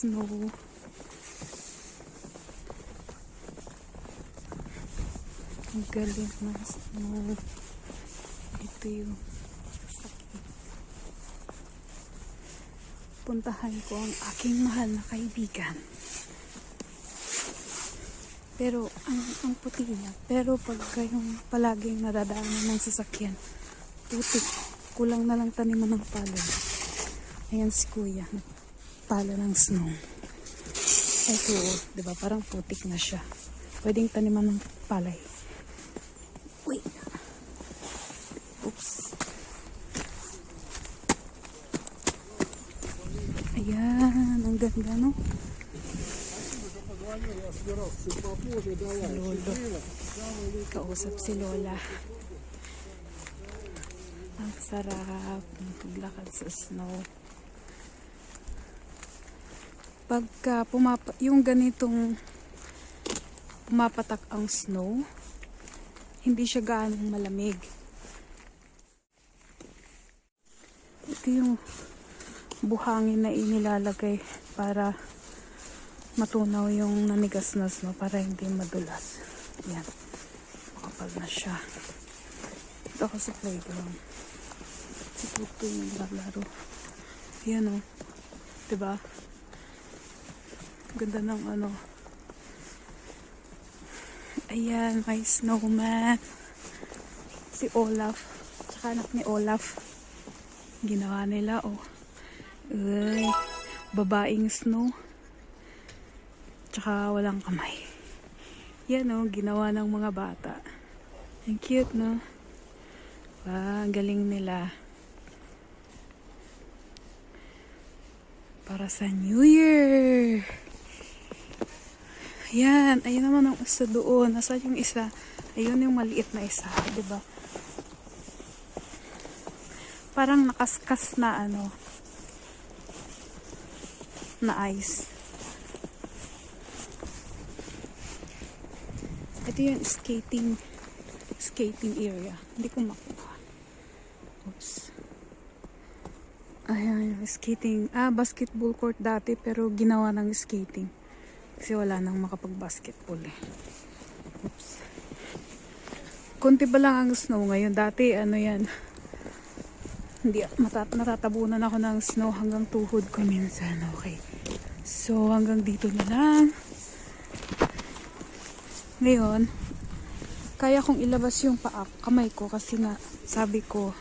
snow. Ang galing ng snow. Ito yung sasakyan. Puntahan ko ang aking mahal na kaibigan. Pero ang puti niya. Pero pagka yung palaging nadadaanan ng sasakyan, putik. Kulang na lang taniman ng palay. Ayan si kuya. Pala ng snow. Ito, diba? Parang putik na siya. Pwedeng taniman ng palay. Wait. Oops. Ayan. Ang ganda, no? Lolo. Kausap si Lola. Ang sarap maglakad sa snow. Pagka yung ganitong pumapatak ang snow, hindi siya gaanong malamig. Ito yung buhangin na inilalagay para matunaw yung nanigas na snow para hindi madulas. Yan. Makapal na siya. Ito ako sa playground. Si Tuto yung naglaro. Yan o. Diba? Ganda ng ano. Ayan, may snowman. Si Olaf. Tsaka anak ni Olaf. Ginawa nila o. Uy, babaeng snow. Tsaka walang kamay. Yan o, ginawa ng mga bata. Ang cute, no? Ang galing nila. Para sa New Year. Ayan. Ayun naman ang isa doon. Nasa yung isa? Ayun yung maliit na isa. Diba? Parang nakaskas na ano. Na ice. Ito yung skating area. Hindi ko makuha. Oops. Ayan, skating. Basketball court dati pero ginawa ng skating. Kasi wala nang makapag-basketball eh. Oops. Konti ba lang ang snow ngayon? Dati ano yan. Hindi, natatabunan ako ng snow hanggang tuhod ko minsan. Okay. So, hanggang dito na lang. Ngayon, kaya kong ilabas yung kamay ko kasi nga, sabi ko,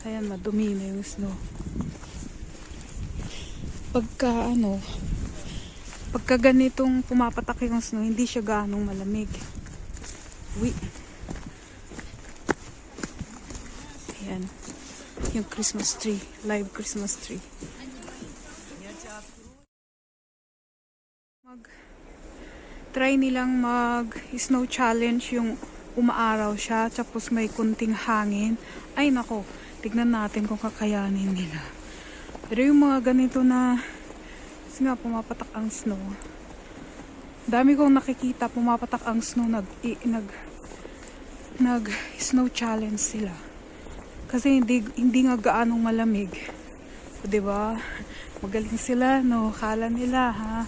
ayan, madumi na yung snow. Pagka ganitong pumapatak yung snow, hindi siya ganong malamig. Uy. Ayan. Yung Christmas tree. Live Christmas tree. Try nilang mag-snow challenge yung umaaraw siya. Tapos may kunting hangin. Ay nako. Tignan natin kung kakayanin nila. Pero yung mga ganito na kasi nga pumapatak ang snow. Dami kong nakikita pumapatak ang snow. Nag-snow challenge sila. Kasi hindi nga gaanong malamig. O, diba? Magaling sila, no? Kala nila, ha?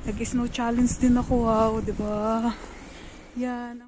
Nag-snow challenge din ako, wow, diba? Yan.